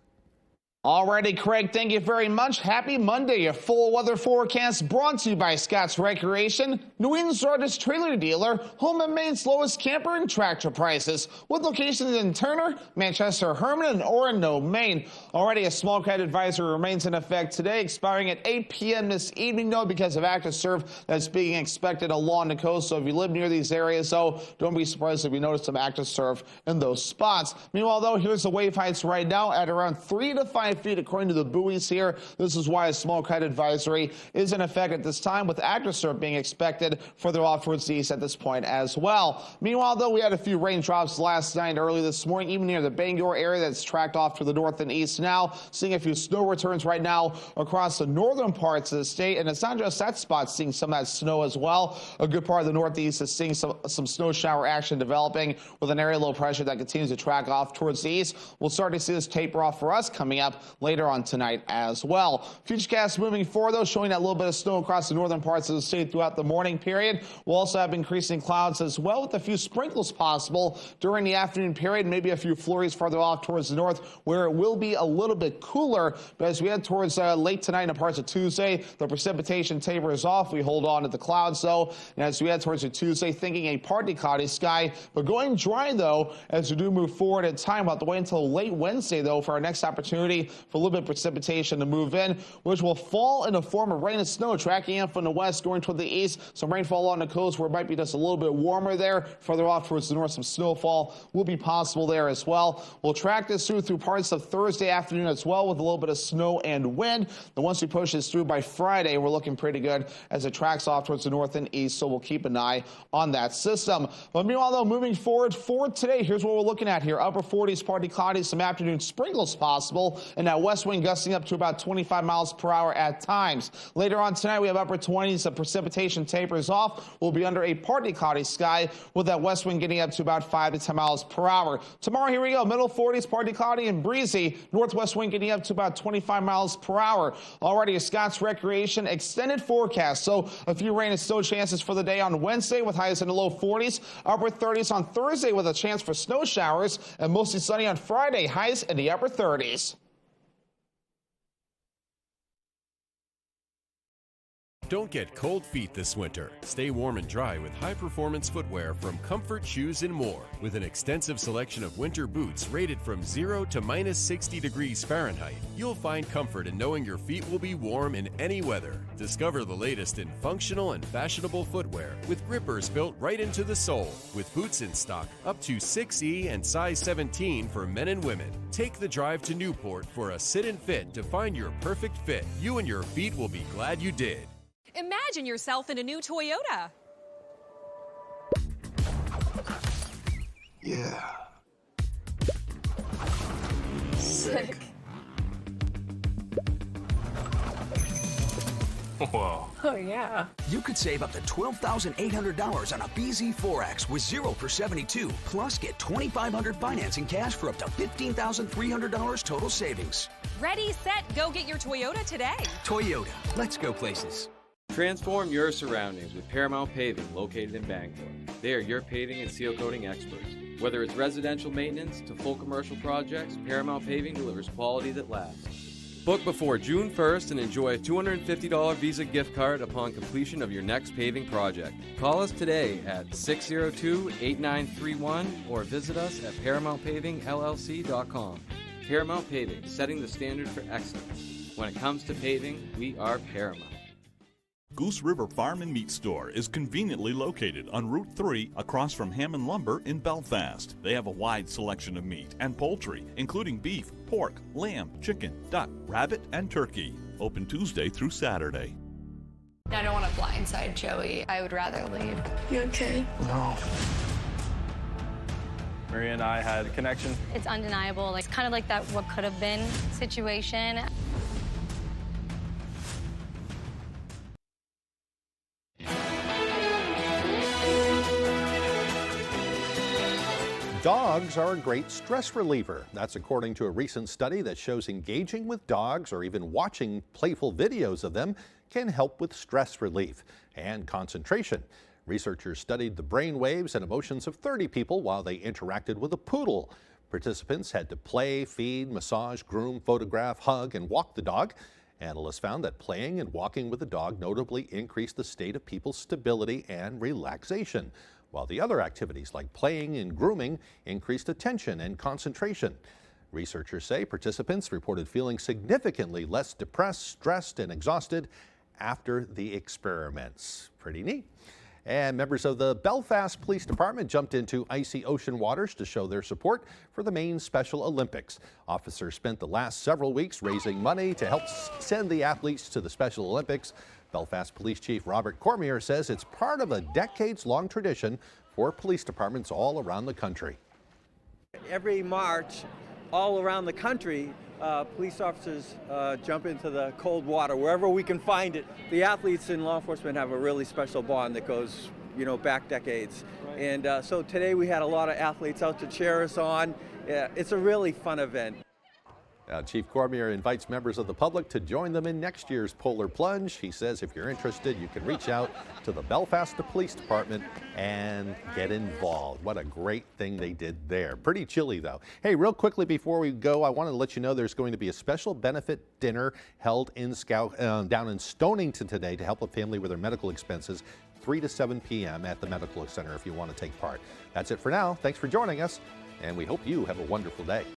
Speaker 25: Alrighty, Craig, thank you very much. Happy Monday. Your full weather forecast brought to you by Scott's Recreation, New England's largest trailer dealer, home and Maine's lowest camper and tractor prices, with locations in Turner, Manchester, Herman, and Orono, Maine. Already, a small credit advisory remains in effect today, expiring at 8 p.m. this evening, though, because of active surf that's being expected along the coast. So if you live near these areas, though, don't be surprised if you notice some active surf in those spots. Meanwhile, though, here's the wave heights right now at around 3 to 5 feet according to the buoys here. This is why a small kite advisory is in effect at this time, with active surf being expected further off towards the east at this point as well. Meanwhile, though, we had a few raindrops last night and early this morning, even near the Bangor area that's tracked off to the north and east now. Seeing a few snow returns right now across the northern parts of the state, and it's not just that spot seeing some of that snow as well. A good part of the northeast is seeing some snow shower action developing with an area low pressure that continues to track off towards the east. We'll start to see this taper off for us coming up later on tonight as well. Futurecast moving forward, though, showing that little bit of snow across the northern parts of the state throughout the morning period. We'll also have increasing clouds as well, with a few sprinkles possible during the afternoon period, maybe a few flurries farther off towards the north, where it will be a little bit cooler. But as we head towards late tonight and parts of Tuesday, the precipitation tapers off. We hold on to the clouds, though, and as we head towards the Tuesday, thinking a partly cloudy sky, but going dry, though, as we do move forward in time. We'll have to wait until late Wednesday, though, for our next opportunity for a little bit of precipitation to move in, which will fall in the form of rain and snow, tracking in from the west, going toward the east. Some rainfall on the coast where it might be just a little bit warmer there. Further off towards the north, some snowfall will be possible there as well. We'll track this through parts of Thursday afternoon as well, with a little bit of snow and wind. And once we push this through by Friday, we're looking pretty good as it tracks off towards the north and east, so we'll keep an eye on that system. But meanwhile, though, moving forward for today, here's what we're looking at here. Upper 40s, partly cloudy, some afternoon sprinkles possible, and that west wind gusting up to about 25 miles per hour at times. Later on tonight, we have upper 20s. The precipitation tapers off. We'll be under a partly cloudy sky, with that west wind getting up to about 5 to 10 miles per hour. Tomorrow, here we go. Middle 40s, partly cloudy and breezy. Northwest wind getting up to about 25 miles per hour. Already a Scott's Recreation extended forecast. So a few rain and snow chances for the day on Wednesday, with highs in the low 40s. Upper 30s on Thursday with a chance for snow showers, and mostly sunny on Friday. Highs in the upper 30s.
Speaker 3: Don't get cold feet this winter. Stay warm and dry with high-performance footwear from Comfort Shoes and More. With an extensive selection of winter boots rated from 0 to minus 60 degrees Fahrenheit, you'll find comfort in knowing your feet will be warm in any weather. Discover the latest in functional and fashionable footwear with grippers built right into the sole, with boots in stock up to 6E and size 17 for men and women. Take the drive to Newport for a sit and fit to find your perfect fit. You and your feet will be glad you did.
Speaker 19: Imagine yourself in a new Toyota.
Speaker 14: Yeah.
Speaker 19: Sick.
Speaker 20: Whoa.
Speaker 19: Oh, yeah.
Speaker 20: You could save up to $12,800 on a BZ4X with 0 for 72. Plus, get $2,500 financing cash for up to $15,300 total savings.
Speaker 19: Ready, set, go get your Toyota today.
Speaker 20: Toyota, let's go places.
Speaker 21: Transform your surroundings with Paramount Paving, located in Bangor. They are your paving and seal coating experts. Whether it's residential maintenance to full commercial projects, Paramount Paving delivers quality that lasts. Book before June 1st and enjoy a $250 Visa gift card upon completion of your next paving project. Call us today at 602-8931 or visit us at ParamountPavingLLC.com. Paramount Paving, setting the standard for excellence. When it comes to paving, we are Paramount.
Speaker 16: Goose River Farm and Meat Store is conveniently located on Route 3 across from Hammond Lumber in Belfast. They have a wide selection of meat and poultry, including beef, pork, lamb, chicken, duck, rabbit, and turkey. Open Tuesday through Saturday.
Speaker 22: I don't want to blindside Joey. I would rather leave. You okay?
Speaker 20: No.
Speaker 13: Maria and I had a connection.
Speaker 22: It's undeniable. It's kind of like that what could have been situation.
Speaker 1: Dogs are a great stress reliever. That's according to a recent study that shows engaging with dogs or even watching playful videos of them can help with stress relief and concentration. Researchers studied the brain waves and emotions of 30 people while they interacted with a poodle. Participants had to play, feed, massage, groom, photograph, hug, and walk the dog. Analysts found that playing and walking with the dog notably increased the state of people's stability and relaxation, while the other activities like playing and grooming increased attention and concentration. Researchers say participants reported feeling significantly less depressed, stressed, and exhausted after the experiments. Pretty neat. And members of the Belfast Police Department jumped into icy ocean waters to show their support for the Maine Special Olympics. Officers spent the last several weeks raising money to help send the athletes to the Special Olympics. Belfast Police Chief Robert Cormier says it's part of a decades-long tradition for police departments all around the country.
Speaker 6: Every March, all around the country, police officers jump into the cold water wherever we can find it. The athletes and law enforcement have a really special bond that goes, back decades. Right. And so today we had a lot of athletes out to cheer us on. It's a really fun event.
Speaker 1: Chief Cormier invites members of the public to join them in next year's Polar Plunge. He says if you're interested, you can reach out to the Belfast Police Department and get involved. What a great thing they did there. Pretty chilly, though. Hey, real quickly before we go, I wanted to let you know there's going to be a special benefit dinner held in down in Stonington today to help a family with their medical expenses, 3 to 7 p.m. at the Medical Center if you want to take part. That's it for now. Thanks for joining us, and we hope you have a wonderful day.